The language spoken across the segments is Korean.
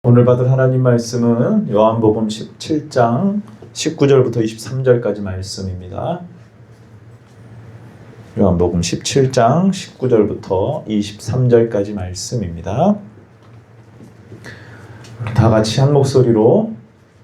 오늘 받을 하나님 말씀은 요한복음 17장 19절부터 23절까지 말씀입니다. 요한복음 17장 19절부터 23절까지 말씀입니다. 다 같이 한 목소리로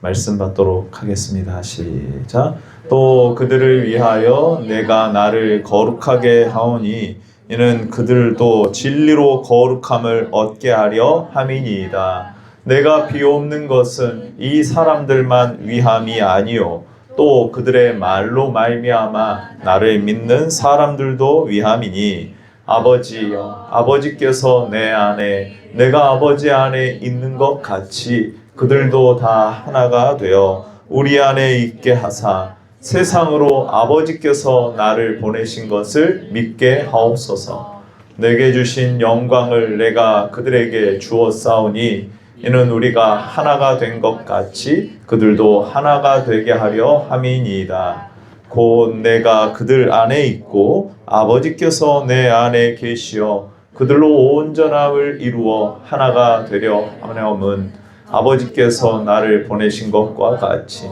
말씀 받도록 하겠습니다. 시작. 또 그들을 위하여 내가 나를 거룩하게 하오니 이는 그들도 진리로 거룩함을 얻게 하려 함이니이다. 내가 비옵는 것은 이 사람들만 위함이 아니요 또 그들의 말로 말미암아 나를 믿는 사람들도 위함이니 아버지여 아버지께서 내 안에 내가 아버지 안에 있는 것 같이 그들도 다 하나가 되어 우리 안에 있게 하사 세상으로 아버지께서 나를 보내신 것을 믿게 하옵소서. 내게 주신 영광을 내가 그들에게 주었사오니 이는 우리가 하나가 된 것 같이 그들도 하나가 되게 하려 함이니이다. 곧 내가 그들 안에 있고 아버지께서 내 안에 계시어 그들로 온전함을 이루어 하나가 되려 하려함은 아버지께서 나를 보내신 것과 같이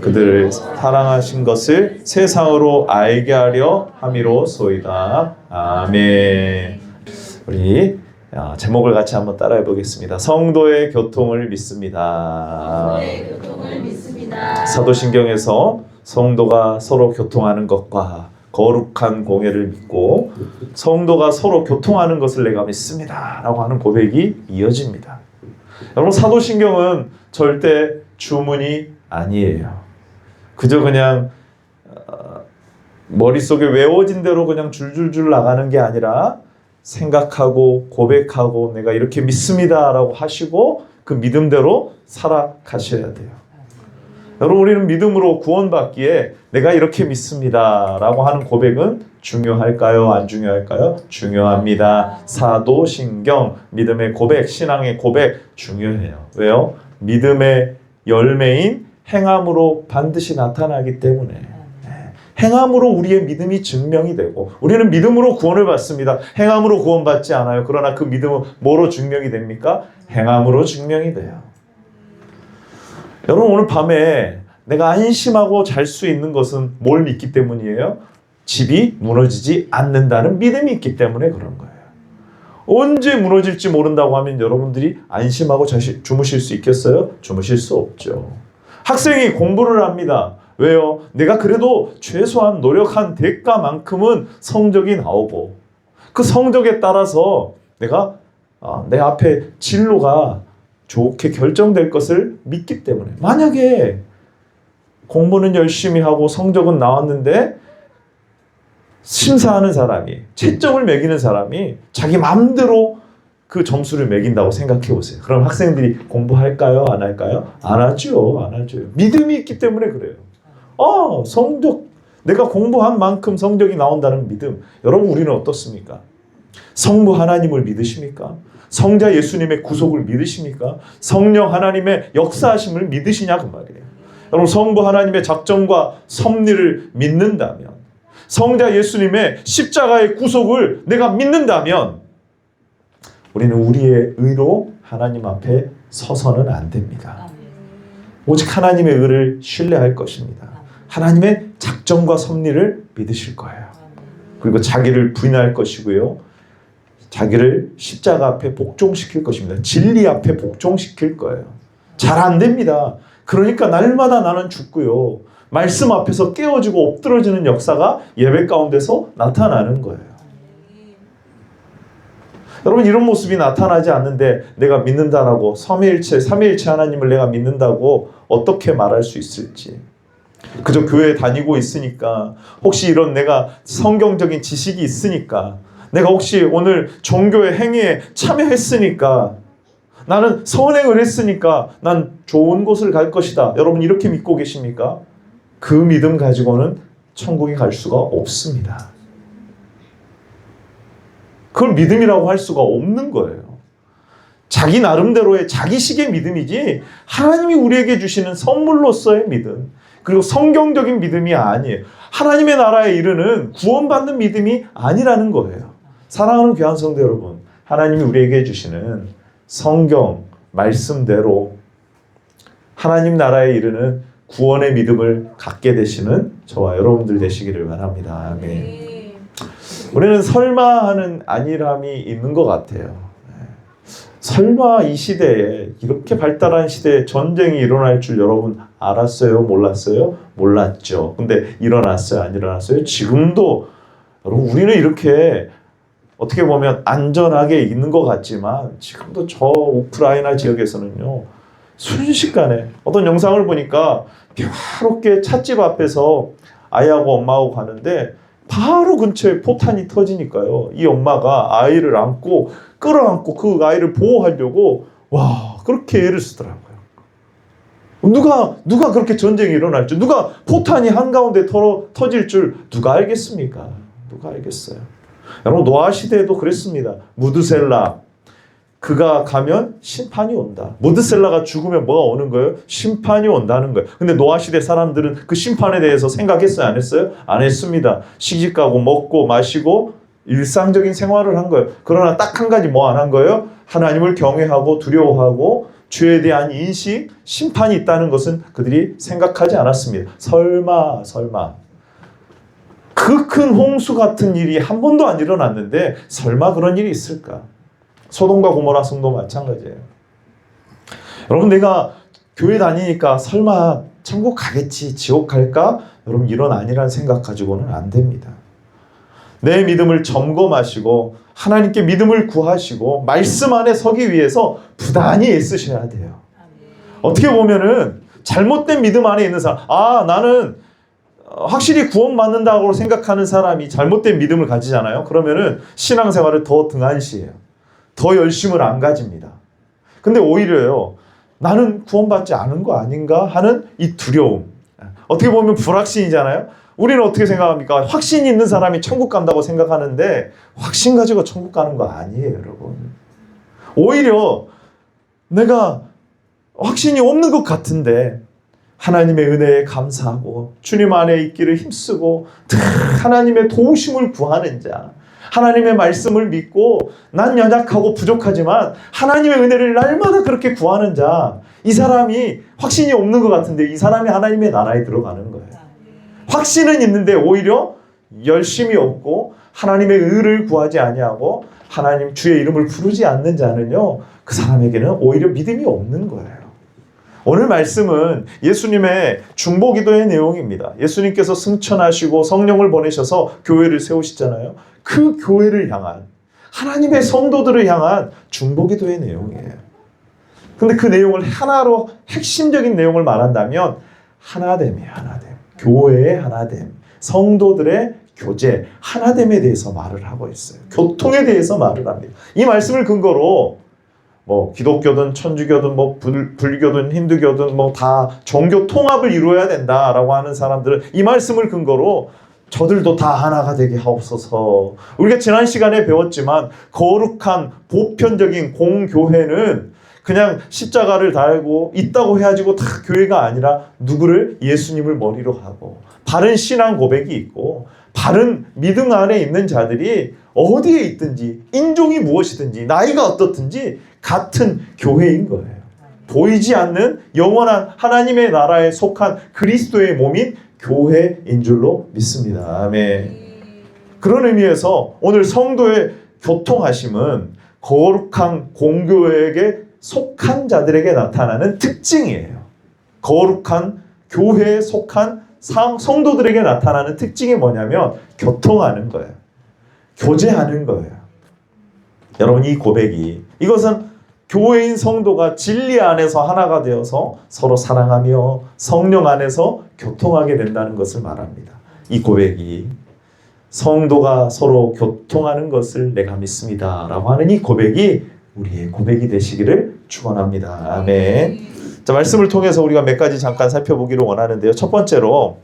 그들을 사랑하신 것을 세상으로 알게 하려 함이로소이다. 아멘. 우리 제목을 같이 한번 따라해 보겠습니다. 성도의 교통을 믿습니다. 사도신경에서 성도가 서로 교통하는 것과 거룩한 공예를 믿고 성도가 서로 교통하는 것을 내가 믿습니다 라고 하는 고백이 이어집니다. 여러분, 사도신경은 절대 주문이 아니에요. 그저 그냥 머릿속에 외워진 대로 그냥 줄줄줄 나가는 게 아니라 생각하고 고백하고 내가 이렇게 믿습니다 라고 하시고 그 믿음대로 살아가셔야 돼요. 여러분, 우리는 믿음으로 구원받기에 내가 이렇게 믿습니다 라고 하는 고백은 중요할까요? 안 중요할까요? 중요합니다. 사도신경, 믿음의 고백, 신앙의 고백 중요해요. 왜요? 믿음의 열매인 행함으로 반드시 나타나기 때문에 행함으로 우리의 믿음이 증명이 되고 우리는 믿음으로 구원을 받습니다. 행함으로 구원받지 않아요. 그러나 그 믿음은 뭐로 증명이 됩니까? 행함으로 증명이 돼요. 여러분, 오늘 밤에 내가 안심하고 잘 수 있는 것은 뭘 믿기 때문이에요? 집이 무너지지 않는다는 믿음이 있기 때문에 그런 거예요. 언제 무너질지 모른다고 하면 여러분들이 안심하고 주무실 수 있겠어요? 주무실 수 없죠. 학생이 공부를 합니다. 왜요? 내가 그래도 최소한 노력한 대가만큼은 성적이 나오고 그 성적에 따라서 내가 내 앞에 진로가 좋게 결정될 것을 믿기 때문에, 만약에 공부는 열심히 하고 성적은 나왔는데 심사하는 사람이, 채점을 매기는 사람이 자기 마음대로 그 점수를 매긴다고 생각해 보세요. 그럼 학생들이 공부할까요? 안 할까요? 안 하죠. 안 하죠. 믿음이 있기 때문에 그래요. 성적, 내가 공부한 만큼 성적이 나온다는 믿음. 여러분, 우리는 어떻습니까? 성부 하나님을 믿으십니까? 성자 예수님의 구속을 믿으십니까? 성령 하나님의 역사하심을 믿으시냐 그 말이에요. 여러분, 성부 하나님의 작정과 섭리를 믿는다면, 성자 예수님의 십자가의 구속을 내가 믿는다면 우리는 우리의 의로 하나님 앞에 서서는 안 됩니다. 오직 하나님의 의를 신뢰할 것입니다. 하나님의 작정과 섭리를 믿으실 거예요. 그리고 자기를 부인할 것이고요. 자기를 십자가 앞에 복종시킬 것입니다. 진리 앞에 복종시킬 거예요. 잘 안 됩니다. 그러니까 날마다 나는 죽고요. 말씀 앞에서 깨어지고 엎드러지는 역사가 예배 가운데서 나타나는 거예요. 여러분, 이런 모습이 나타나지 않는데 내가 믿는다라고 삼위일체 하나님을 내가 믿는다고 어떻게 말할 수 있을지. 그저 교회에 다니고 있으니까, 혹시 이런 내가 성경적인 지식이 있으니까, 내가 혹시 오늘 종교의 행위에 참여했으니까, 나는 선행을 했으니까 난 좋은 곳을 갈 것이다. 여러분, 이렇게 믿고 계십니까? 그 믿음 가지고는 천국에 갈 수가 없습니다. 그걸 믿음이라고 할 수가 없는 거예요. 자기 나름대로의 자기식의 믿음이지 하나님이 우리에게 주시는 선물로서의 믿음, 그리고 성경적인 믿음이 아니에요. 하나님의 나라에 이르는 구원받는 믿음이 아니라는 거예요. 사랑하는 귀한 성도 여러분, 하나님이 우리에게 주시는 성경 말씀대로 하나님 나라에 이르는 구원의 믿음을 갖게 되시는 저와 여러분들 되시기를 바랍니다. 아멘. 우리는 설마 하는 안일함이 있는 것 같아요. 설마 이 시대에, 이렇게 발달한 시대에 전쟁이 일어날 줄 여러분 알았어요? 몰랐어요? 몰랐죠. 근데 일어났어요? 안 일어났어요? 지금도 여러분 우리는 이렇게 어떻게 보면 안전하게 있는 것 같지만 지금도 저 우크라이나 지역에서는요, 순식간에 어떤 영상을 보니까 평화롭게 찻집 앞에서 아이하고 엄마하고 가는데 바로 근처에 포탄이 터지니까요, 이 엄마가 아이를 안고 끌어안고 그 아이를 보호하려고 그렇게 애를 쓰더라고요. 누가 그렇게 전쟁이 일어날 줄, 누가 포탄이 한가운데 터질 줄 누가 알겠습니까? 누가 알겠어요? 여러분 노아 시대에도 그랬습니다. 무드셀라, 그가 가면 심판이 온다. 무드셀라가 죽으면 뭐가 오는 거예요? 심판이 온다는 거예요. 근데 노아 시대 사람들은 그 심판에 대해서 생각했어요? 안 했어요? 안 했습니다. 시집가고 먹고 마시고 일상적인 생활을 한 거예요. 그러나 딱 한 가지 뭐 안 한 거예요? 하나님을 경외하고 두려워하고 죄에 대한 인식, 심판이 있다는 것은 그들이 생각하지 않았습니다. 설마 그 큰 홍수 같은 일이 한 번도 안 일어났는데 설마 그런 일이 있을까? 소돔과 고모라 성도 마찬가지예요. 여러분 내가 교회 다니니까 설마 천국 가겠지, 지옥 갈까? 여러분 이런 아니란 생각 가지고는 안 됩니다. 내 믿음을 점검하시고 하나님께 믿음을 구하시고 말씀 안에 서기 위해서 부단히 애쓰셔야 돼요. 어떻게 보면은 잘못된 믿음 안에 있는 사람, 나는 확실히 구원받는다고 생각하는 사람이 잘못된 믿음을 가지잖아요. 그러면은 신앙생활을 더 등한시해요. 더 열심을 안 가집니다. 근데 오히려요, 나는 구원받지 않은 거 아닌가 하는 이 두려움, 어떻게 보면 불확신이잖아요. 우리는 어떻게 생각합니까? 확신이 있는 사람이 천국 간다고 생각하는데 확신 가지고 천국 가는 거 아니에요, 여러분. 오히려 내가 확신이 없는 것 같은데 하나님의 은혜에 감사하고 주님 안에 있기를 힘쓰고 하나님의 도우심을 구하는 자, 하나님의 말씀을 믿고 난 연약하고 부족하지만 하나님의 은혜를 날마다 그렇게 구하는 자, 이 사람이 확신이 없는 것 같은데 이 사람이 하나님의 나라에 들어가는 거예요. 확신은 있는데 오히려 열심이 없고 하나님의 의를 구하지 아니하고 하나님 주의 이름을 부르지 않는 자는요, 그 사람에게는 오히려 믿음이 없는 거예요. 오늘 말씀은 예수님의 중보기도의 내용입니다. 예수님께서 승천하시고 성령을 보내셔서 교회를 세우시잖아요. 그 교회를 향한, 하나님의 성도들을 향한 중보기도의 내용이에요. 근데 그 내용을 하나로 핵심적인 내용을 말한다면 하나됨이에요. 하나됨. 교회의 하나됨, 성도들의 교제, 하나됨에 대해서 말을 하고 있어요. 교통에 대해서 말을 합니다. 이 말씀을 근거로 기독교든 천주교든 불교든 힌두교든 다 종교 통합을 이루어야 된다라고 하는 사람들은 이 말씀을 근거로 저들도 다 하나가 되게 하옵소서. 우리가 지난 시간에 배웠지만 거룩한 보편적인 공교회는 그냥 십자가를 달고 있다고 해가지고 다 교회가 아니라 누구를? 예수님을 머리로 하고 바른 신앙 고백이 있고 바른 믿음 안에 있는 자들이 어디에 있든지 인종이 무엇이든지 나이가 어떻든지 같은 교회인 거예요. 보이지 않는 영원한 하나님의 나라에 속한 그리스도의 몸인 교회인 줄로 믿습니다. 아멘. 그런 의미에서 오늘 성도의 교통하심은 거룩한 공교회에게 속한 자들에게 나타나는 특징이에요. 거룩한 교회에 속한 성도들에게 나타나는 특징이 뭐냐면 교통하는 거예요. 교제하는 거예요. 여러분 이 고백이, 이것은 교회인 성도가 진리 안에서 하나가 되어서 서로 사랑하며 성령 안에서 교통하게 된다는 것을 말합니다. 이 고백이 성도가 서로 교통하는 것을 내가 믿습니다 라고 하는 이 고백이 우리의 고백이 되시기를 축원합니다. 아멘. 자, 말씀을 통해서 우리가 몇 가지 잠깐 살펴보기를 원하는데요. 첫 번째로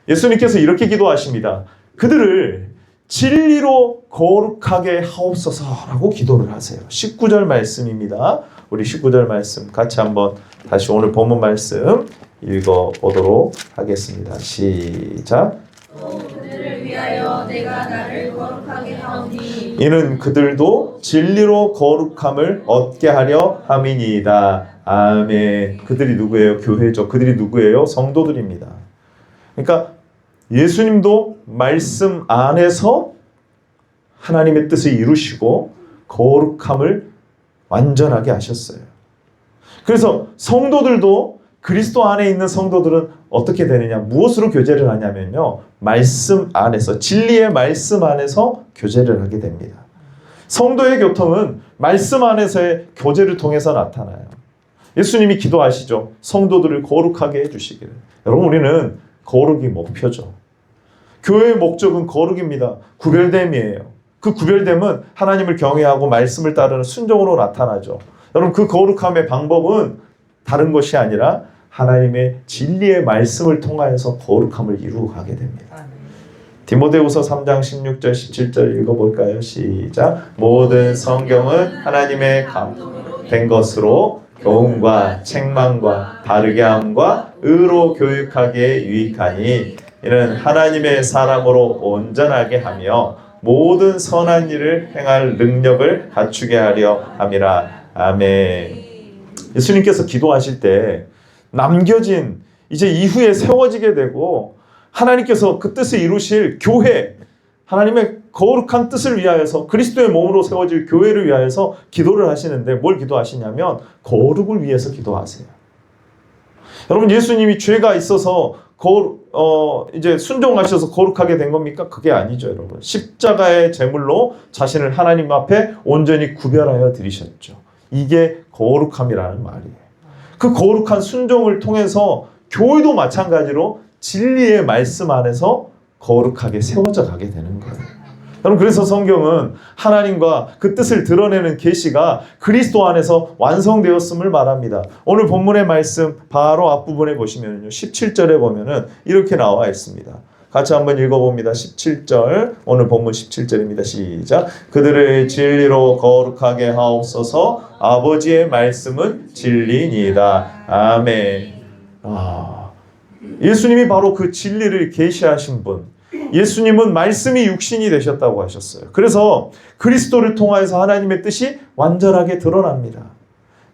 예수님께서 이렇게 기도하십니다. 그들을 진리로 거룩하게 하옵소서라고 기도를 하세요. 19절 말씀입니다. 우리 19절 말씀 같이 한번 다시 오늘 본문 말씀 읽어보도록 하겠습니다. 시작. 또 그들을 위하여 내가 나를 거룩하게 하오니 이는 그들도 진리로 거룩함을 얻게 하려 함이니이다. 아멘. 그들이 누구예요? 교회죠. 그들이 누구예요? 성도들입니다. 그러니까 예수님도 말씀 안에서 하나님의 뜻을 이루시고 거룩함을 완전하게 하셨어요. 그래서 성도들도, 그리스도 안에 있는 성도들은 어떻게 되느냐? 무엇으로 교제를 하냐면요, 말씀 안에서, 진리의 말씀 안에서 교제를 하게 됩니다. 성도의 교통은 말씀 안에서의 교제를 통해서 나타나요. 예수님이 기도하시죠. 성도들을 거룩하게 해주시기를. 여러분, 우리는 거룩이 목표죠. 교회의 목적은 거룩입니다. 구별됨이에요. 그 구별됨은 하나님을 경외하고 말씀을 따르는 순종으로 나타나죠. 여러분, 그 거룩함의 방법은 다른 것이 아니라 하나님의 진리의 말씀을 통하여서 거룩함을 이루어가게 됩니다. 디모데후서 3장 16절 17절 읽어볼까요? 시작. 모든 성경은 하나님의 감동된 것으로 교훈과 책망과 바르게 함과 의로 교육하기에 유익하니 이는 하나님의 사람으로 온전하게 하며 모든 선한 일을 행할 능력을 갖추게 하려 함이라. 아멘. 예수님께서 기도하실 때 남겨진, 이제 이후에 세워지게 되고 하나님께서 그 뜻을 이루실 교회, 하나님의 거룩한 뜻을 위하여서 그리스도의 몸으로 세워질 교회를 위하여서 기도를 하시는데 뭘 기도하시냐면 거룩을 위해서 기도하세요. 여러분, 예수님이 죄가 있어서 이제 순종하셔서 거룩하게 된 겁니까? 그게 아니죠, 여러분. 십자가의 제물로 자신을 하나님 앞에 온전히 구별하여 드리셨죠. 이게 거룩함이라는 말이에요. 그 거룩한 순종을 통해서 교회도 마찬가지로 진리의 말씀 안에서 거룩하게 세워져 가게 되는 거예요. 여러분, 그래서 성경은 하나님과 그 뜻을 드러내는 계시가 그리스도 안에서 완성되었음을 말합니다. 오늘 본문의 말씀 바로 앞부분에 보시면요, 17절에 보면은 이렇게 나와 있습니다. 같이 한번 읽어봅니다. 17절, 오늘 본문 17절입니다. 시작. 그들을 진리로 거룩하게 하옵소서. 아버지의 말씀은 진리니이다. 아멘. 예수님이 바로 그 진리를 계시하신 분, 예수님은 말씀이 육신이 되셨다고 하셨어요. 그래서 그리스도를 통하여서 하나님의 뜻이 완전하게 드러납니다.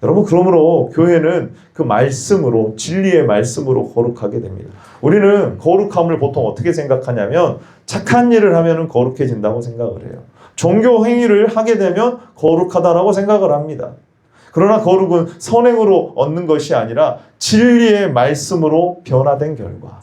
여러분, 그러므로 교회는 그 말씀으로, 진리의 말씀으로 거룩하게 됩니다. 우리는 거룩함을 보통 어떻게 생각하냐면 착한 일을 하면 거룩해진다고 생각을 해요. 종교 행위를 하게 되면 거룩하다라고 생각을 합니다. 그러나 거룩은 선행으로 얻는 것이 아니라 진리의 말씀으로 변화된 결과,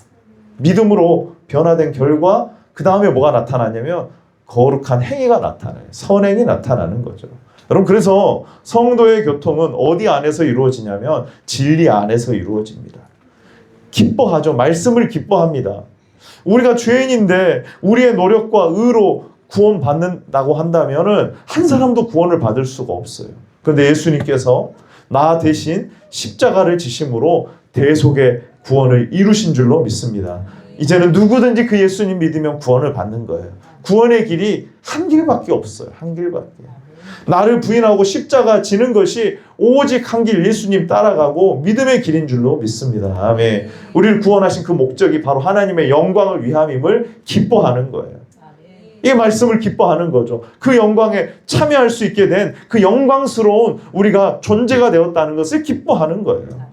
믿음으로 변화된 결과, 그 다음에 뭐가 나타나냐면 거룩한 행위가 나타나요. 선행이 나타나는 거죠. 여러분, 그래서 성도의 교통은 어디 안에서 이루어지냐면 진리 안에서 이루어집니다. 기뻐하죠. 말씀을 기뻐합니다. 우리가 죄인인데 우리의 노력과 의로 구원받는다고 한다면은 한 사람도 구원을 받을 수가 없어요. 그런데 예수님께서 나 대신 십자가를 지심으로 대속의 구원을 이루신 줄로 믿습니다. 이제는 누구든지 그 예수님 믿으면 구원을 받는 거예요. 구원의 길이 한 길밖에 없어요. 한 길밖에. 나를 부인하고 십자가 지는 것이 오직 한 길, 예수님 따라가고 믿음의 길인 줄로 믿습니다. 아멘. 우리를 구원하신 그 목적이 바로 하나님의 영광을 위함임을 기뻐하는 거예요. 이 말씀을 기뻐하는 거죠. 그 영광에 참여할 수 있게 된 그 영광스러운 우리가 존재가 되었다는 것을 기뻐하는 거예요.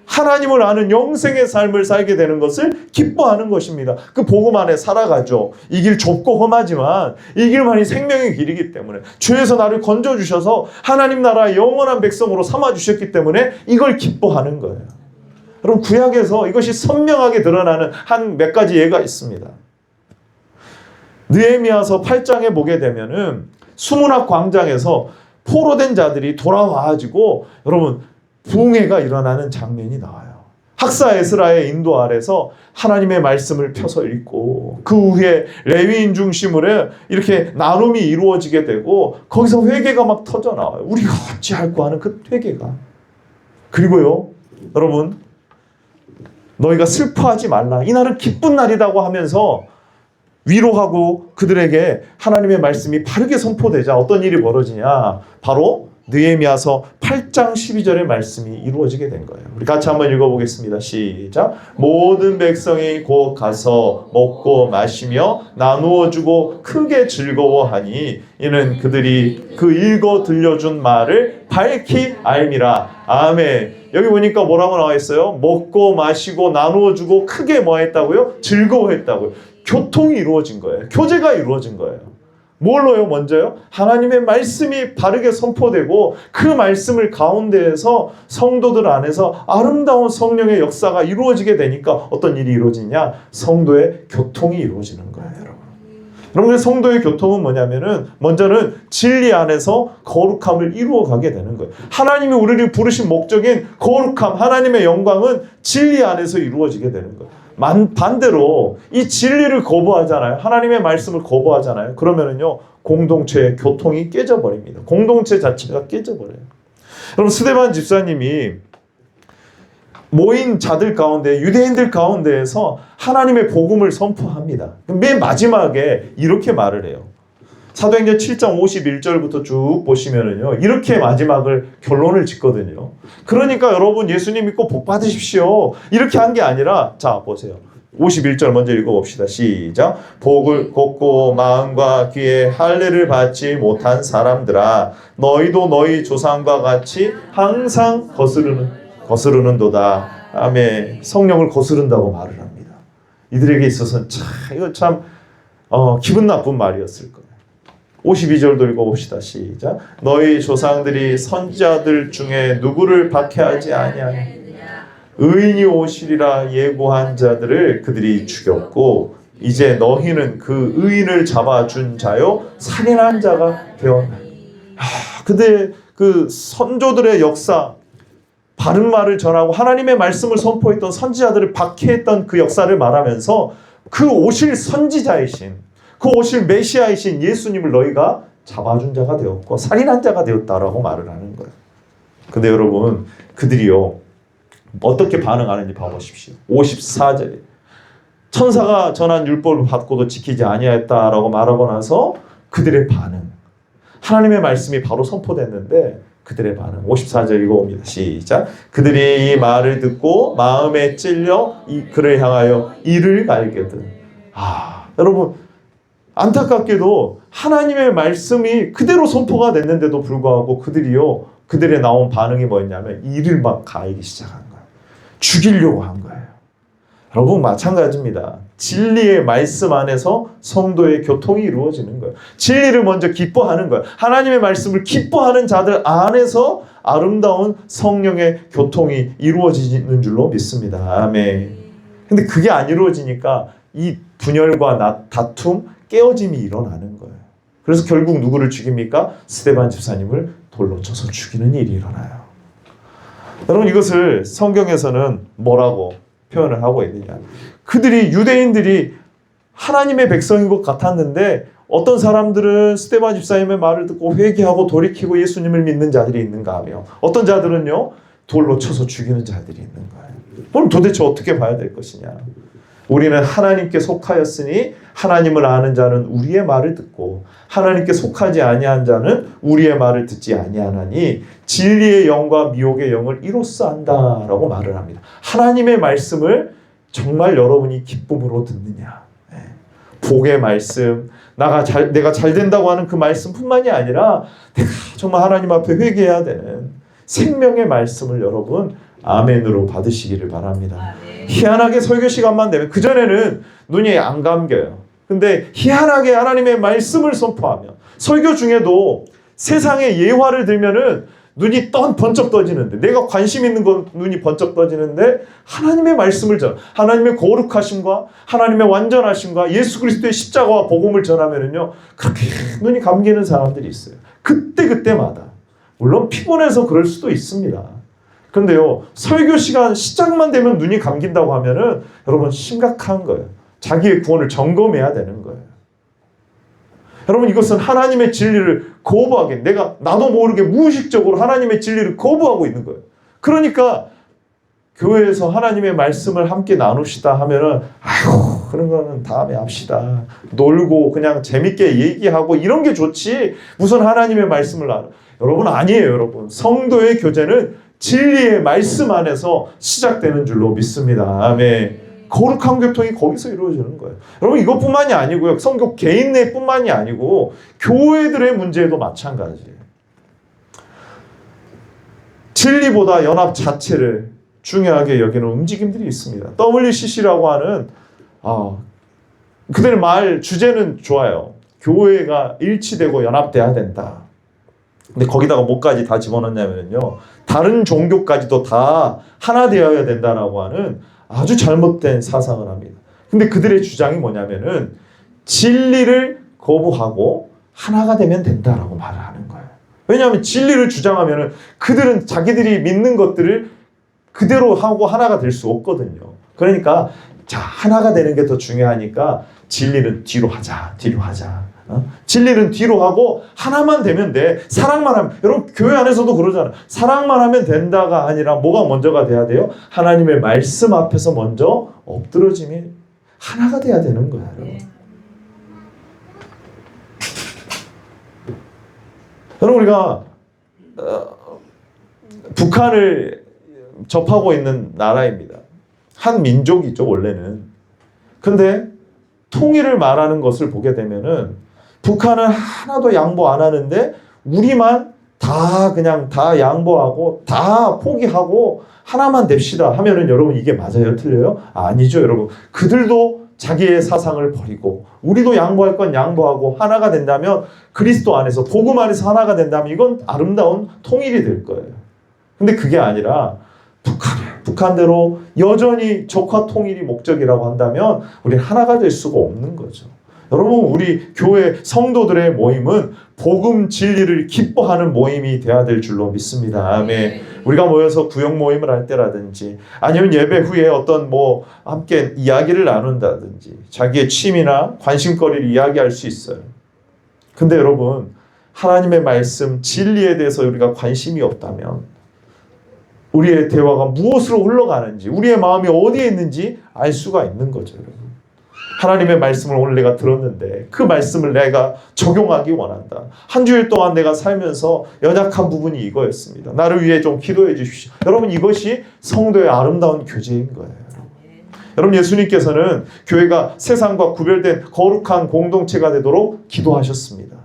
하나님을 아는 영생의 삶을 살게 되는 것을 기뻐하는 것입니다. 그 복음 안에 살아가죠. 이 길 좁고 험하지만 이 길만이 생명의 길이기 때문에, 죄에서 나를 건져주셔서 하나님 나라의 영원한 백성으로 삼아주셨기 때문에 이걸 기뻐하는 거예요. 여러분, 구약에서 이것이 선명하게 드러나는 한 몇 가지 예가 있습니다. 느헤미야서 8장에 보게 되면은 수문학 광장에서 포로된 자들이 돌아와가지고 여러분 부흥회가 일어나는 장면이 나와요. 학사 에스라의 인도 아래서 하나님의 말씀을 펴서 읽고 그 후에 레위인 중심으로 이렇게 나눔이 이루어지게 되고 거기서 회개가 막 터져 나와요. 우리가 어찌할꼬 하는 그 회개가. 그리고요, 여러분, 너희가 슬퍼하지 말라. 이날은 기쁜 날이라고 하면서 위로하고 그들에게 하나님의 말씀이 바르게 선포되자 어떤 일이 벌어지냐. 바로 느헤미야서 8장 12절의 말씀이 이루어지게 된 거예요. 우리 같이 한번 읽어보겠습니다. 시작. 모든 백성이 곧 가서 먹고 마시며 나누어 주고 크게 즐거워하니 이는 그들이 그 읽어 들려준 말을 밝히 알미라. 아멘. 여기 보니까 뭐라고 나와 있어요? 먹고 마시고 나누어 주고 크게 뭐 했다고요? 즐거워했다고요. 교통이 이루어진 거예요. 교제가 이루어진 거예요. 뭘로요? 먼저요? 하나님의 말씀이 바르게 선포되고 그 말씀을 가운데에서 성도들 안에서 아름다운 성령의 역사가 이루어지게 되니까 어떤 일이 이루어지냐? 성도의 교통이 이루어지는 거예요, 여러분. 여러분, 성도의 교통은 뭐냐면은 먼저는 진리 안에서 거룩함을 이루어가게 되는 거예요. 하나님이 우리를 부르신 목적인 거룩함, 하나님의 영광은 진리 안에서 이루어지게 되는 거예요. 반대로 이 진리를 거부하잖아요. 하나님의 말씀을 거부하잖아요. 그러면은요, 공동체의 교통이 깨져버립니다. 공동체 자체가 깨져버려요. 여러분, 스데반 집사님이 모인 자들 가운데, 유대인들 가운데에서 하나님의 복음을 선포합니다. 맨 마지막에 이렇게 말을 해요. 사도행전 7장 51절부터 쭉 보시면은요, 이렇게 마지막을 결론을 짓거든요. 그러니까 여러분, 예수님 믿고 복 받으십시오. 이렇게 한 게 아니라, 자, 보세요. 51절 먼저 읽어봅시다. 시작. 복을 걷고 마음과 귀에 할례를 받지 못한 사람들아, 너희도 너희 조상과 같이 항상 거스르는도다. 아멘. 성령을 거스른다고 말을 합니다. 이들에게 있어서는 이거 참 기분 나쁜 말이었을 거예요. 52절도 읽어봅시다. 시작. 너희 조상들이 선지자들 중에 누구를 박해하지 아니하니 의인이 오시리라 예고한 자들을 그들이 죽였고 이제 너희는 그 의인을 잡아준 자요 살인한 자가 되었나. 근데 그 선조들의 역사, 바른 말을 전하고 하나님의 말씀을 선포했던 선지자들을 박해했던 그 역사를 말하면서 그 오실 선지자이신, 그 오실 메시아이신 예수님을 너희가 잡아준 자가 되었고 살인한 자가 되었다라고 말을 하는 거예요. 근데 여러분, 그들이요 어떻게 반응하는지 봐보십시오. 54절에 천사가 전한 율법을 받고도 지키지 아니하였다라고 말하고 나서 그들의 반응, 하나님의 말씀이 바로 선포됐는데 그들의 반응. 54절 읽어봅니다. 시작. 그들이 이 말을 듣고 마음에 찔려 그를 향하여 이를 갈거든. 여러분, 안타깝게도 하나님의 말씀이 그대로 선포가 됐는데도 불구하고 그들의 나온 반응이 뭐였냐면 이를 막 가하기 시작한 거예요. 죽이려고 한 거예요. 여러분, 마찬가지입니다. 진리의 말씀 안에서 성도의 교통이 이루어지는 거예요. 진리를 먼저 기뻐하는 거예요. 하나님의 말씀을 기뻐하는 자들 안에서 아름다운 성령의 교통이 이루어지는 줄로 믿습니다. 아멘. 근데 그게 안 이루어지니까 이 분열과 다툼, 깨어짐이 일어나는 거예요. 그래서 결국 누구를 죽입니까? 스데반 집사님을 돌로 쳐서 죽이는 일이 일어나요. 여러분, 이것을 성경에서는 뭐라고 표현을 하고 있느냐? 유대인들이 하나님의 백성인 것 같았는데 어떤 사람들은 스데반 집사님의 말을 듣고 회개하고 돌이키고 예수님을 믿는 자들이 있는가 하며 어떤 자들은요 돌로 쳐서 죽이는 자들이 있는 거예요. 그럼 도대체 어떻게 봐야 될 것이냐? 우리는 하나님께 속하였으니 하나님을 아는 자는 우리의 말을 듣고 하나님께 속하지 아니한 자는 우리의 말을 듣지 아니하나니 진리의 영과 미혹의 영을 이로써 안다라고 말을 합니다. 하나님의 말씀을 정말 여러분이 기쁨으로 듣느냐? 복의 말씀, 내가 잘 된다고 하는 그 말씀뿐만이 아니라 내가 정말 하나님 앞에 회개해야 되는 생명의 말씀을 여러분 아멘으로 받으시기를 바랍니다. 희한하게 설교 시간만 되면 그전에는 눈이 안 감겨요. 근데 희한하게 하나님의 말씀을 선포하며 설교 중에도 세상의 예화를 들면은 눈이 번쩍 떠지는데, 내가 관심 있는 건 눈이 번쩍 떠지는데 하나님의 말씀을 하나님의 거룩하심과 하나님의 완전하심과 예수 그리스도의 십자가와 복음을 전하면은요 그렇게 눈이 감기는 사람들이 있어요. 그때마다. 물론 피곤해서 그럴 수도 있습니다. 그런데요, 설교 시간 시작만 되면 눈이 감긴다고 하면은 여러분 심각한 거예요. 자기의 구원을 점검해야 되는 거예요. 여러분, 이것은 하나님의 진리를 거부하게, 나도 모르게 무의식적으로 하나님의 진리를 거부하고 있는 거예요. 그러니까 교회에서 하나님의 말씀을 함께 나누시다 하면은 아이고 그런 거는 다음에 합시다. 놀고 그냥 재밌게 얘기하고 이런 게 좋지 무슨 하나님의 말씀을 알아. 여러분 아니에요. 여러분 성도의 교제는 진리의 말씀 안에서 시작되는 줄로 믿습니다. 아멘. 거룩한 교통이 거기서 이루어지는 거예요. 여러분 이것뿐만이 아니고요. 성교 개인 내뿐만이 아니고 교회들의 문제도 마찬가지예요. 진리보다 연합 자체를 중요하게 여기는 움직임들이 있습니다. WCC라고 하는 그들의 말 주제는 좋아요. 교회가 일치되고 연합돼야 된다. 근데 거기다가 뭐까지 다 집어넣냐면요. 다른 종교까지도 다 하나 되어야 된다라고 하는 아주 잘못된 사상을 합니다. 근데 그들의 주장이 뭐냐면은 진리를 거부하고 하나가 되면 된다라고 말을 하는 거예요. 왜냐하면 진리를 주장하면은 그들은 자기들이 믿는 것들을 그대로 하고 하나가 될 수 없거든요. 그러니까 자 하나가 되는 게 더 중요하니까 진리는 뒤로 하자. 진리는 뒤로 하고 하나만 되면 돼. 사랑만 하면 여러분 교회 안에서도 그러잖아요. 사랑만 하면 된다가 아니라 뭐가 먼저가 돼야 돼요? 하나님의 말씀 앞에서 먼저 엎드러짐이 하나가 돼야 되는 거예요. 여러분 우리가 북한을 접하고 있는 나라입니다. 한 민족이죠 원래는. 근데 통일을 말하는 것을 보게 되면은 북한은 하나도 양보 안 하는데 우리만 그냥 다 양보하고 다 포기하고 하나만 됩시다 하면은 여러분 이게 맞아요? 틀려요? 아니죠 여러분. 그들도 자기의 사상을 버리고 우리도 양보할 건 양보하고 하나가 된다면 그리스도 안에서 복음 안에서 하나가 된다면 이건 아름다운 통일이 될 거예요. 근데 그게 아니라 북한대로 여전히 적화 통일이 목적이라고 한다면 우리는 하나가 될 수가 없는 거죠. 여러분 우리 교회 성도들의 모임은 복음 진리를 기뻐하는 모임이 돼야 될 줄로 믿습니다. 아멘. 우리가 모여서 구역 모임을 할 때라든지 아니면 예배 후에 어떤 함께 이야기를 나눈다든지 자기의 취미나 관심거리를 이야기할 수 있어요. 근데 여러분 하나님의 말씀 진리에 대해서 우리가 관심이 없다면 우리의 대화가 무엇으로 흘러가는지 우리의 마음이 어디에 있는지 알 수가 있는 거죠. 여러분. 하나님의 말씀을 오늘 내가 들었는데 그 말씀을 내가 적용하기 원한다. 한 주일 동안 내가 살면서 연약한 부분이 이거였습니다. 나를 위해 좀 기도해 주십시오. 여러분 이것이 성도의 아름다운 교제인 거예요. 여러분 예수님께서는 교회가 세상과 구별된 거룩한 공동체가 되도록 기도하셨습니다.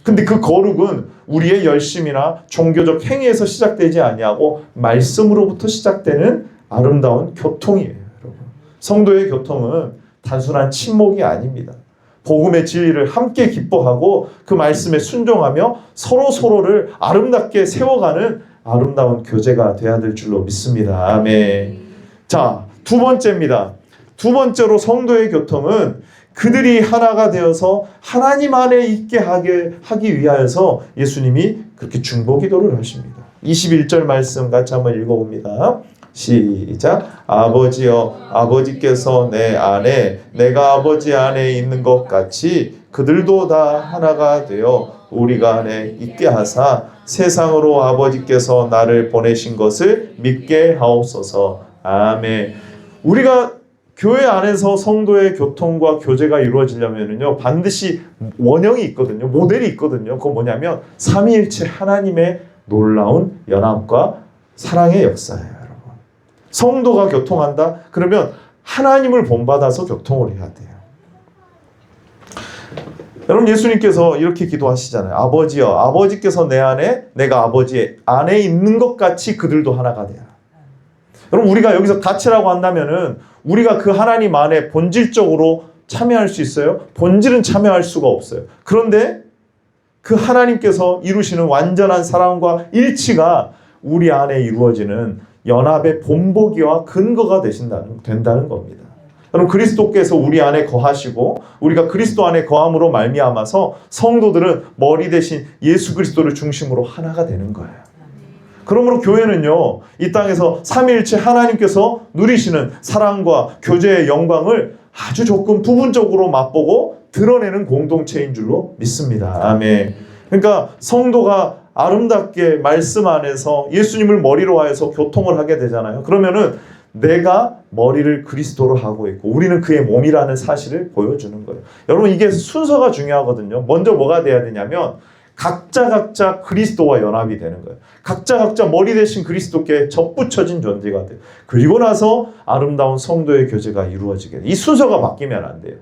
근데 그 거룩은 우리의 열심이나 종교적 행위에서 시작되지 아니하고 말씀으로부터 시작되는 아름다운 교통이에요. 여러분. 성도의 교통은 단순한 침묵이 아닙니다. 복음의 진리를 함께 기뻐하고 그 말씀에 순종하며 서로를 아름답게 세워가는 아름다운 교제가 돼야 될 줄로 믿습니다. 아멘. 자, 두 번째입니다. 두 번째로 성도의 교통은 그들이 하나가 되어서 하나님 안에 있게 하기 위하여서 예수님이 그렇게 중보기도를 하십니다. 21절 말씀 같이 한번 읽어봅니다. 시작. 아버지여 아버지께서 내 안에 내가 아버지 안에 있는 것 같이 그들도 다 하나가 되어 우리가 안에 있게 하사 세상으로 아버지께서 나를 보내신 것을 믿게 하옵소서. 아멘. 우리가 교회 안에서 성도의 교통과 교제가 이루어지려면요 반드시 원형이 있거든요. 모델이 있거든요. 그건 뭐냐면 삼위일체 하나님의 놀라운 연합과 사랑의 역사예요. 여러분. 성도가 교통한다? 그러면 하나님을 본받아서 교통을 해야 돼요. 여러분 예수님께서 이렇게 기도하시잖아요. 아버지여 아버지께서 내 안에 내가 아버지 안에 있는 것 같이 그들도 하나가 되라. 여러분 우리가 여기서 같이라고 한다면은 우리가 그 하나님 안에 본질적으로 참여할 수 있어요? 본질은 참여할 수가 없어요. 그런데 그 하나님께서 이루시는 완전한 사랑과 일치가 우리 안에 이루어지는 연합의 본보기와 근거가 된다는 겁니다. 여러분 그리스도께서 우리 안에 거하시고 우리가 그리스도 안에 거함으로 말미암아서 성도들은 머리 대신 예수 그리스도를 중심으로 하나가 되는 거예요. 그러므로 교회는요 이 땅에서 삼위일체 하나님께서 누리시는 사랑과 교제의 영광을 아주 조금 부분적으로 맛보고 드러내는 공동체인 줄로 믿습니다. 아멘. 그러니까 성도가 아름답게 말씀 안에서 예수님을 머리로 하여서 교통을 하게 되잖아요. 그러면은 내가 머리를 그리스도로 하고 있고 우리는 그의 몸이라는 사실을 보여주는 거예요. 여러분 이게 순서가 중요하거든요. 먼저 뭐가 돼야 되냐면 각자 그리스도와 연합이 되는 거예요. 각자 머리 대신 그리스도께 접붙여진 존재가 돼요. 그리고 나서 아름다운 성도의 교제가 이루어지게 돼요. 이 순서가 바뀌면 안 돼요.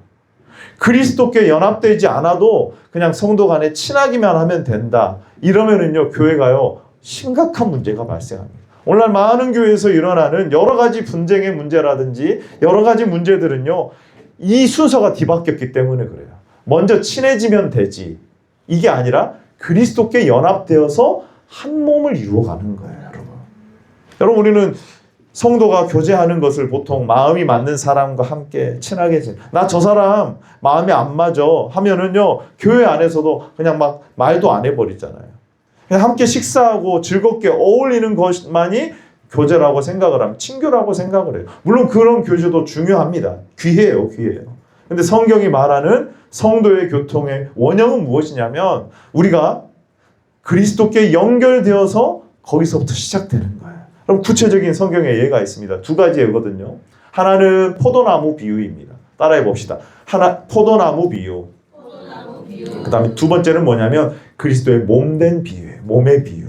그리스도께 연합되지 않아도 그냥 성도 간에 친하기만 하면 된다. 이러면은요, 교회가요, 심각한 문제가 발생합니다. 오늘날 많은 교회에서 일어나는 여러 가지 분쟁의 문제라든지 여러 가지 문제들은요, 이 순서가 뒤바뀌었기 때문에 그래요. 먼저 친해지면 되지. 이게 아니라 그리스도께 연합되어서 한 몸을 이루어가는 거예요, 여러분. 여러분, 우리는 성도가 교제하는 것을 보통 마음이 맞는 사람과 함께 친하게 나 저 사람 마음이 안 맞아 하면은요, 교회 안에서도 그냥 막 말도 안 해버리잖아요. 그냥 함께 식사하고 즐겁게 어울리는 것만이 교제라고 생각을 하면 친교라고 생각을 해요. 물론 그런 교제도 중요합니다. 귀해요. 근데 성경이 말하는 성도의 교통의 원형은 무엇이냐면 우리가 그리스도께 연결되어서 거기서부터 시작되는 거예요. 그럼 구체적인 성경의 예가 있습니다. 두 가지 예거든요. 하나는 포도나무 비유입니다. 따라해 봅시다. 포도나무 비유. 그 다음에 두 번째는 뭐냐면 그리스도의 몸된 비유예요. 몸의 비유.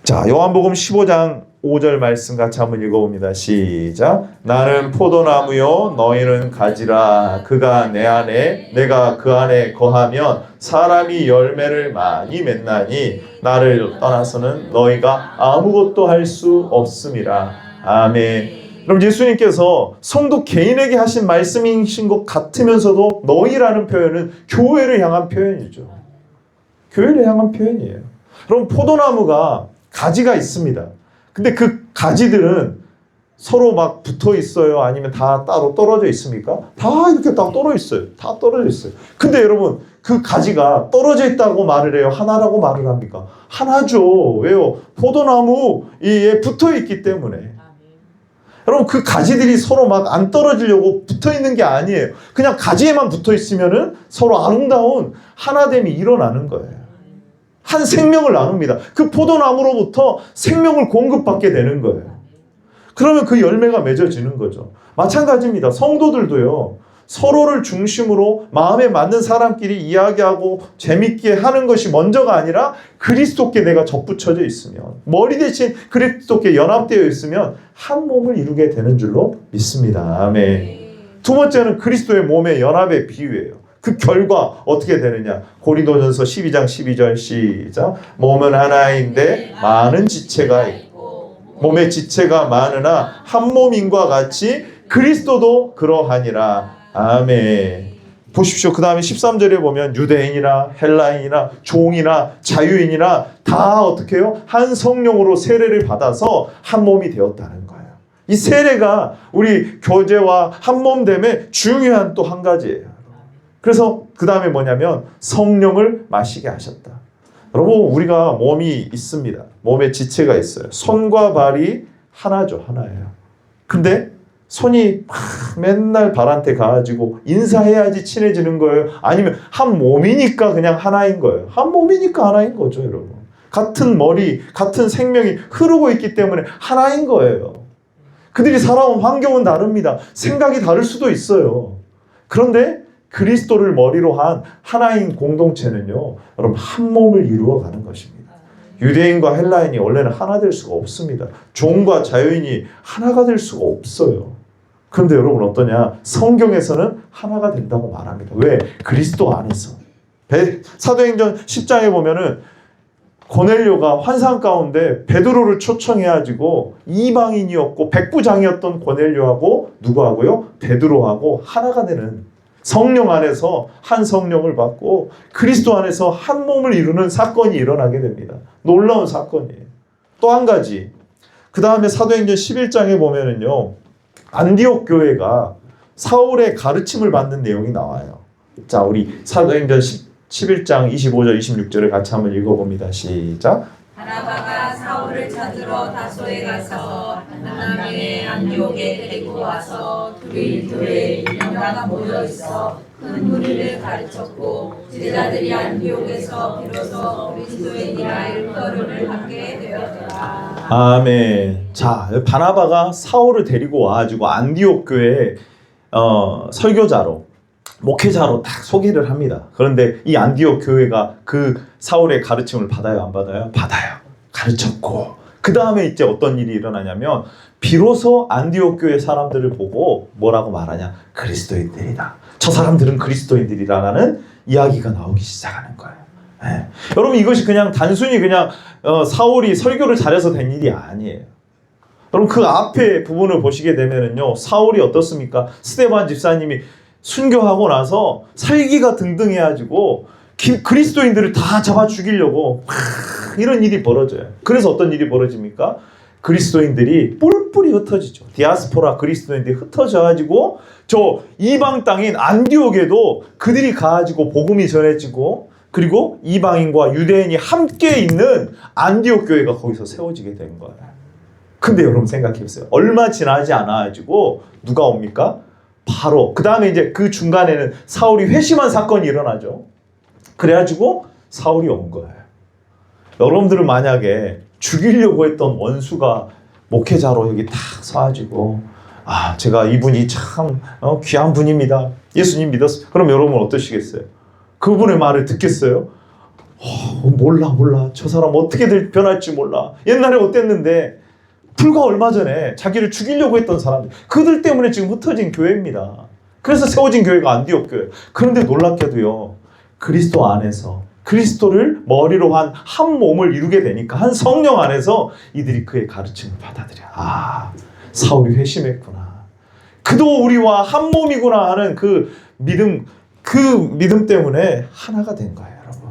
자, 요한복음 15장 5절 말씀 같이 한번 읽어봅니다. 시작. 나는 포도나무요 너희는 가지라. 그가 내 안에 내가 그 안에 거하면 사람이 열매를 많이 맺나니 나를 떠나서는 너희가 아무것도 할 수 없음이라. 아멘. 그럼 예수님께서 성도 개인에게 하신 말씀이신 것 같으면서도 너희라는 표현은 교회를 향한 표현이죠. 교회를 향한 표현이에요. 그럼 포도나무가 가지가 있습니다. 근데 그 가지들은 서로 막 붙어 있어요? 아니면 다 따로 떨어져 있습니까? 다 이렇게 다 떨어져 있어요. 다 떨어져 있어요. 근데 여러분, 그 가지가 떨어져 있다고 말을 해요? 하나라고 말을 합니까? 하나죠. 왜요? 포도나무에 붙어 있기 때문에. 여러분, 그 가지들이 서로 막 안 떨어지려고 붙어 있는 게 아니에요. 그냥 가지에만 붙어 있으면은 서로 아름다운 하나됨이 일어나는 거예요. 한 생명을 나눕니다. 그 포도나무로부터 생명을 공급받게 되는 거예요. 그러면 그 열매가 맺어지는 거죠. 마찬가지입니다. 성도들도요, 서로를 중심으로 마음에 맞는 사람끼리 이야기하고 재밌게 하는 것이 먼저가 아니라 그리스도께 내가 접붙여져 있으면, 머리 대신 그리스도께 연합되어 있으면 한 몸을 이루게 되는 줄로 믿습니다. 아멘. 두 번째는 그리스도의 몸의 연합의 비유예요. 그 결과 어떻게 되느냐? 고린도전서 12장 12절 시작. 몸은 하나인데 많은 지체가 있고 몸의 지체가 많으나 한 몸인과 같이 그리스도도 그러하니라. 아멘. 보십시오. 그 다음에 13절에 보면 유대인이나 헬라인이나 종이나 자유인이나 다 어떻게 해요? 한 성령으로 세례를 받아서 한 몸이 되었다는 거예요. 이 세례가 우리 교제와 한 몸됨의 중요한 또 한 가지예요. 그래서 그 다음에 뭐냐면 성령을 마시게 하셨다. 여러분, 우리가 몸이 있습니다. 몸에 지체가 있어요. 손과 발이 하나죠. 하나예요. 근데 손이 맨날 발한테 가가지고 인사해야지 친해지는 거예요? 아니면 한 몸이니까 그냥 하나인 거예요? 한 몸이니까 하나인 거죠, 여러분. 같은 머리, 같은 생명이 흐르고 있기 때문에 하나인 거예요. 그들이 살아온 환경은 다릅니다. 생각이 다를 수도 있어요. 그런데 그리스도를 머리로 한 하나인 공동체는요, 여러분, 한 몸을 이루어가는 것입니다. 유대인과 헬라인이 원래는 하나 될 수가 없습니다. 종과 자유인이 하나가 될 수가 없어요. 그런데 여러분 어떠냐? 성경에서는 하나가 된다고 말합니다. 왜? 그리스도 안에서. 사도행전 10장에 보면은 고넬료가 환상 가운데 베드로를 초청해가지고 이방인이었고 백부장이었던 고넬료하고 누구하고요? 베드로하고 하나가 되는, 성령 안에서 한 성령을 받고 그리스도 안에서 한 몸을 이루는 사건이 일어나게 됩니다. 놀라운 사건이에요. 또 한 가지, 그 다음에 사도행전 11장에 보면은요, 안디옥 교회가 사울의 가르침을 받는 내용이 나와요. 자, 우리 사도행전 11장 25절 26절을 같이 한번 읽어봅니다. 시작. 바나바가 사울을 찾으러 다소에 가서 한남에 안디옥에 데리고 와서 둘이 교회에 1년간 모여 있어 큰 무리를 가르쳤고 제자들이 안디옥에서 비로소 그리스도인이라 일컬음을 받게 되었더라. 아멘. 자, 바나바가 사울을 데리고 와가지고 안디옥 교회에 설교자로, 목회자로 딱 소개를 합니다. 그런데 이 안디옥 교회가 그 사울의 가르침을 받아요, 안 받아요? 받아요. 가르쳤고 그 다음에 이제 어떤 일이 일어나냐면 비로소 안디옥 교회 사람들을 보고 뭐라고 말하냐? 그리스도인들이다. 저 사람들은 그리스도인들이라는 이야기가 나오기 시작하는 거예요. 네. 여러분, 이것이 그냥 단순히 그냥 사울이 설교를 잘해서 된 일이 아니에요. 여러분, 그 앞에 부분을 보시게 되면은요, 사울이 어떻습니까? 스데반 집사님이 순교하고 나서 살기가 등등해가지고 그리스도인들을 다 잡아 죽이려고 이런 일이 벌어져요. 그래서 어떤 일이 벌어집니까? 그리스도인들이 뿔뿔이 흩어지죠. 디아스포라 그리스도인들이 흩어져가지고 저 이방 땅인 안디옥에도 그들이 가가지고 복음이 전해지고, 그리고 이방인과 유대인이 함께 있는 안디옥 교회가 거기서 세워지게 된 거예요. 근데 여러분 생각해보세요. 얼마 지나지 않아가지고 누가 옵니까? 바로 그 다음에 이제 그 중간에는 사울이 회심한 사건이 일어나죠. 그래가지고 사울이 온 거예요. 여러분들은 만약에 죽이려고 했던 원수가 목회자로 여기 탁 서가지고, 아, 제가 이분이 참 귀한 분입니다. 예수님 믿었어요. 그럼 여러분 어떠시겠어요? 그분의 말을 듣겠어요? 몰라. 저 사람 어떻게 변할지 몰라. 옛날에 어땠는데, 불과 얼마 전에 자기를 죽이려고 했던 사람들, 그들 때문에 지금 흩어진 교회입니다. 그래서 세워진 교회가 안디옥 교회. 그런데 놀랍게도요, 그리스도 안에서 그리스도를 머리로 한 몸을 이루게 되니까, 한 성령 안에서 이들이 그의 가르침을 받아들여. 아, 사울이 회심했구나. 그도 우리와 한 몸이구나 하는 그 믿음 때문에 하나가 된 거예요, 여러분.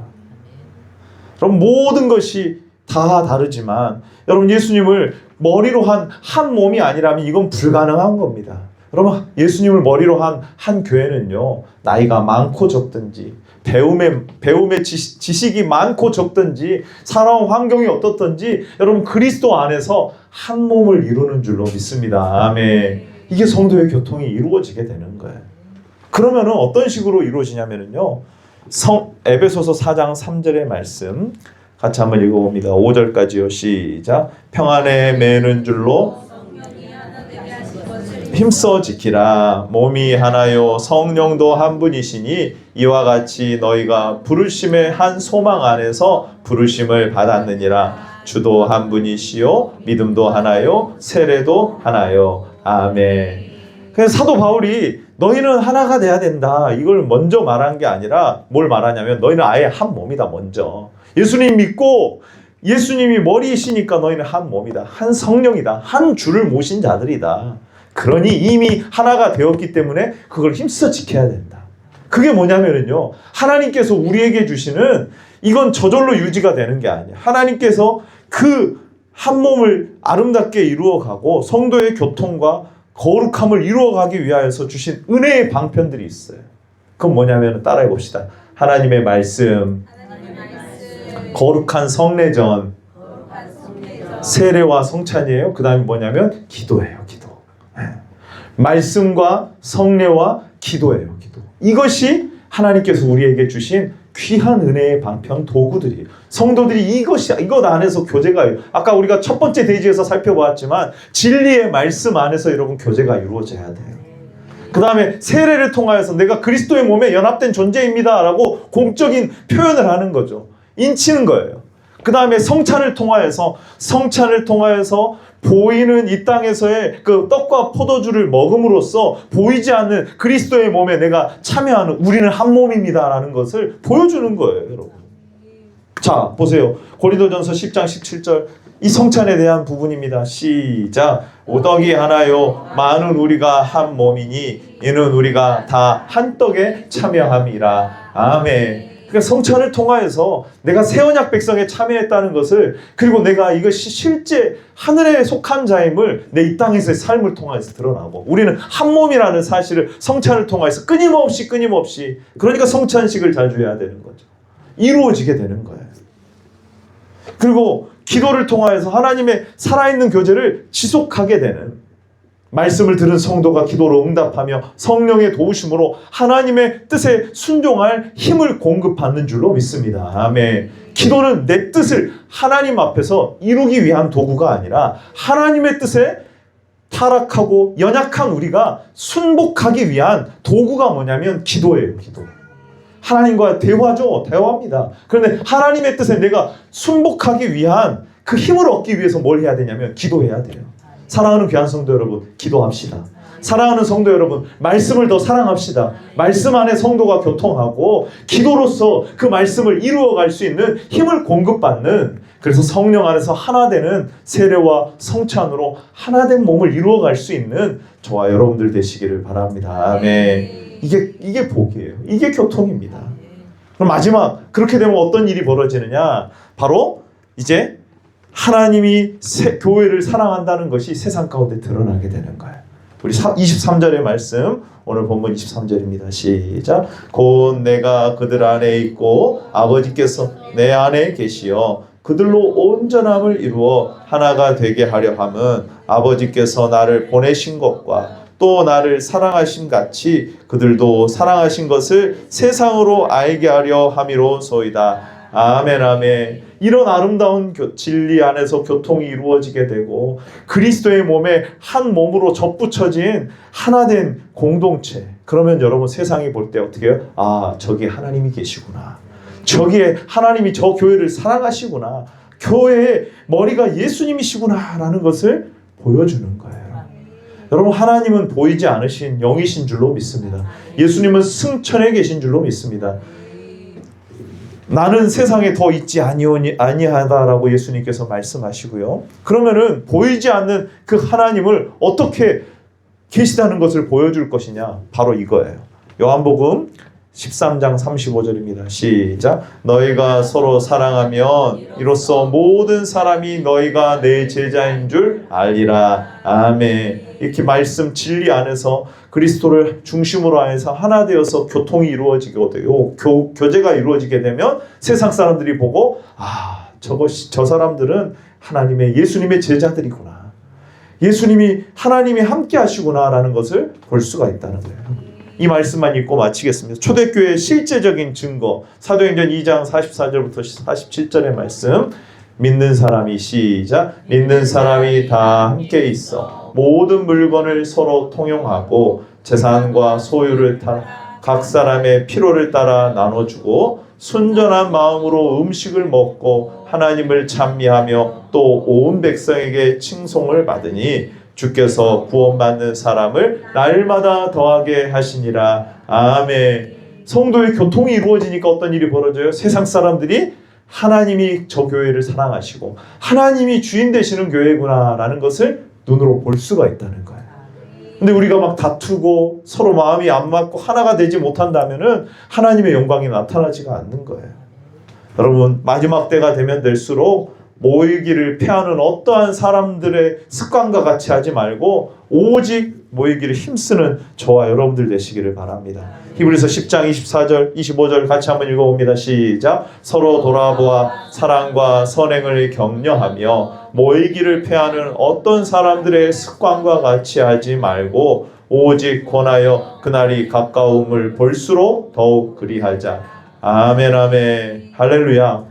여러분, 모든 것이 다 다르지만 여러분, 예수님을 머리로 한 몸이 아니라면 이건 불가능한 겁니다. 여러분, 예수님을 머리로 한 교회는요, 나이가 많고 적든지, 배움의 지식이 많고 적든지, 살아온 환경이 어떻든지, 여러분 그리스도 안에서 한 몸을 이루는 줄로 믿습니다. 아멘. 이게 성도의 교통이 이루어지게 되는 거예요. 그러면은 어떤 식으로 이루어지냐면요, 에베소서 4장 3절의 말씀 같이 한번 읽어봅니다. 5절까지요. 시작. 평안에 매는 줄로 힘써 지키라. 몸이 하나요 성령도 한 분이시니 이와 같이 너희가 부르심의 한 소망 안에서 부르심을 받았느니라. 주도 한 분이시요 믿음도 하나요 세례도 하나요. 아멘. 그래서 사도 바울이 너희는 하나가 돼야 된다, 이걸 먼저 말한 게 아니라 뭘 말하냐면 너희는 아예 한 몸이다. 먼저 예수님 믿고 예수님이 머리이시니까 너희는 한 몸이다, 한 성령이다, 한 주를 모신 자들이다. 그러니 이미 하나가 되었기 때문에 그걸 힘써 지켜야 된다. 그게 뭐냐면요, 하나님께서 우리에게 주시는, 이건 저절로 유지가 되는 게 아니에요. 하나님께서 그 한 몸을 아름답게 이루어가고 성도의 교통과 거룩함을 이루어가기 위하여서 주신 은혜의 방편들이 있어요. 그건 뭐냐면 따라해 봅시다. 하나님의 말씀, 거룩한 성례전, 세례와 성찬이에요. 그 다음에 뭐냐면 기도예요. 기도. 말씀과 성례와 기도예요. 기도. 이것이 하나님께서 우리에게 주신 귀한 은혜의 방편 도구들이에요. 성도들이 이것 안에서 교제가, 아까 우리가 첫 번째 대지에서 살펴보았지만 진리의 말씀 안에서 여러분 교제가 이루어져야 돼요. 그 다음에 세례를 통하여서 내가 그리스도의 몸에 연합된 존재입니다 라고 공적인 표현을 하는 거죠. 인치는 거예요. 그 다음에 성찬을 통하여서 보이는 이 땅에서의 그 떡과 포도주를 먹음으로써 보이지 않는 그리스도의 몸에 내가 참여하는, 우리는 한 몸입니다 라는 것을 보여주는 거예요, 여러분. 자, 보세요. 고린도전서 10장 17절, 이 성찬에 대한 부분입니다. 시작. 오떡이 하나요 많은 우리가 한 몸이니 이는 우리가 다 한 떡에 참여함이라. 아멘. 그러니까 성찬을 통하여서 내가 새 언약 백성에 참여했다는 것을, 그리고 내가 이것이 실제 하늘에 속한 자임을 내 이 땅에서의 삶을 통해서 드러나고, 우리는 한 몸이라는 사실을 성찬을 통해서 끊임없이, 그러니까 성찬식을 자주 해야 되는 거죠. 이루어지게 되는 거예요. 그리고 기도를 통하여서 하나님의 살아있는 교제를 지속하게 되는, 말씀을 들은 성도가 기도로 응답하며 성령의 도우심으로 하나님의 뜻에 순종할 힘을 공급받는 줄로 믿습니다. 아멘. 기도는 내 뜻을 하나님 앞에서 이루기 위한 도구가 아니라 하나님의 뜻에 타락하고 연약한 우리가 순복하기 위한 도구가 뭐냐면 기도예요. 기도. 하나님과 대화죠. 대화입니다. 그런데 하나님의 뜻에 내가 순복하기 위한 그 힘을 얻기 위해서 뭘 해야 되냐면 기도해야 돼요. 사랑하는 귀한 성도 여러분, 기도합시다. 사랑하는 성도 여러분, 말씀을 더 사랑합시다. 말씀 안에 성도가 교통하고 기도로서 그 말씀을 이루어갈 수 있는 힘을 공급받는, 그래서 성령 안에서 하나 되는 세례와 성찬으로 하나 된 몸을 이루어갈 수 있는 저와 여러분들 되시기를 바랍니다. 아멘. 이게 복이에요. 이게 교통입니다. 그럼 마지막, 그렇게 되면 어떤 일이 벌어지느냐? 바로 이제 하나님이 교회를 사랑한다는 것이 세상 가운데 드러나게 되는 거예요. 우리 23절의 말씀, 오늘 본문 23절입니다. 시작. 곧 내가 그들 안에 있고 아버지께서 내 안에 계시어 그들로 온전함을 이루어 하나가 되게 하려 함은 아버지께서 나를 보내신 것과 또 나를 사랑하신 같이 그들도 사랑하신 것을 세상으로 알게 하려 함이로소이다. 아멘. 아멘. 이런 아름다운 진리 안에서 교통이 이루어지게 되고 그리스도의 몸에 한 몸으로 접붙여진 하나된 공동체, 그러면 여러분 세상이 볼 때 어떻게 해요? 아, 저기에 하나님이 계시구나. 저기에 하나님이 저 교회를 사랑하시구나. 교회의 머리가 예수님이시구나 라는 것을 보여주는 거예요. 여러분, 하나님은 보이지 않으신 영이신 줄로 믿습니다. 예수님은 승천에 계신 줄로 믿습니다. 나는 세상에 더 있지 아니하다라고 예수님께서 말씀하시고요. 그러면은 보이지 않는 그 하나님을 어떻게 계시다는 것을 보여줄 것이냐? 바로 이거예요. 요한복음 13장 35절입니다. 시작. 너희가 서로 사랑하면 이로써 모든 사람이 너희가 내 제자인 줄 알리라. 아멘. 이렇게 말씀 진리 안에서 그리스도를 중심으로 해서 하나 되어서 교통이 이루어지게 돼요. 교제가 이루어지게 되면 세상 사람들이 보고, 아, 저 사람들은 하나님의 예수님의 제자들이구나. 예수님이 하나님이 함께 하시구나 라는 것을 볼 수가 있다는 거예요. 이 말씀만 읽고 마치겠습니다. 초대교회의 실제적인 증거, 사도행전 2장 44절부터 47절의 말씀. 믿는 사람이, 시작. 믿는 사람이 다 함께 있어 모든 물건을 서로 통용하고 재산과 소유를 각 사람의 필요를 따라 나눠주고 순전한 마음으로 음식을 먹고 하나님을 찬미하며 또 온 백성에게 칭송을 받으니 주께서 구원받는 사람을 날마다 더하게 하시니라. 아멘. 성도의 교통이 이루어지니까 어떤 일이 벌어져요? 세상 사람들이 하나님이 저 교회를 사랑하시고 하나님이 주인 되시는 교회구나 라는 것을 눈으로 볼 수가 있다는 거예요. 근데 우리가 막 다투고 서로 마음이 안 맞고 하나가 되지 못한다면은 하나님의 영광이 나타나지가 않는 거예요. 여러분, 마지막 때가 되면 될수록 모이기를 패하는 어떠한 사람들의 습관과 같이 하지 말고 오직 모이기를 힘쓰는 저와 여러분들 되시기를 바랍니다. 히브리서 10장 24절 25절 같이 한번 읽어봅니다. 시작. 서로 돌아보아 사랑과 선행을 격려하며 모이기를 패하는 어떤 사람들의 습관과 같이 하지 말고 오직 권하여 그날이 가까움을 볼수록 더욱 그리하자. 아멘. 아멘. 할렐루야.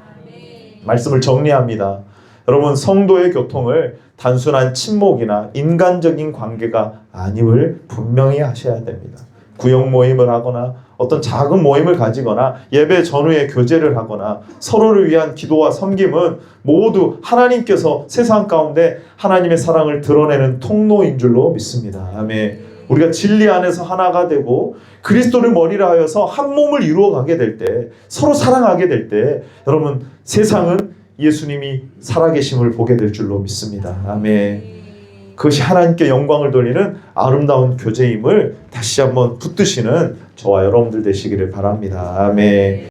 말씀을 정리합니다. 여러분, 성도의 교통을 단순한 친목이나 인간적인 관계가 아님을 분명히 하셔야 됩니다. 구역 모임을 하거나 어떤 작은 모임을 가지거나 예배 전후에 교제를 하거나 서로를 위한 기도와 섬김은 모두 하나님께서 세상 가운데 하나님의 사랑을 드러내는 통로인 줄로 믿습니다. 아멘. 우리가 진리 안에서 하나가 되고 그리스도를 머리로 하여서 한 몸을 이루어가게 될 때, 서로 사랑하게 될 때 여러분, 세상은 예수님이 살아계심을 보게 될 줄로 믿습니다. 아멘. 그것이 하나님께 영광을 돌리는 아름다운 교제임을 다시 한번 붙드시는 저와 여러분들 되시기를 바랍니다. 아멘.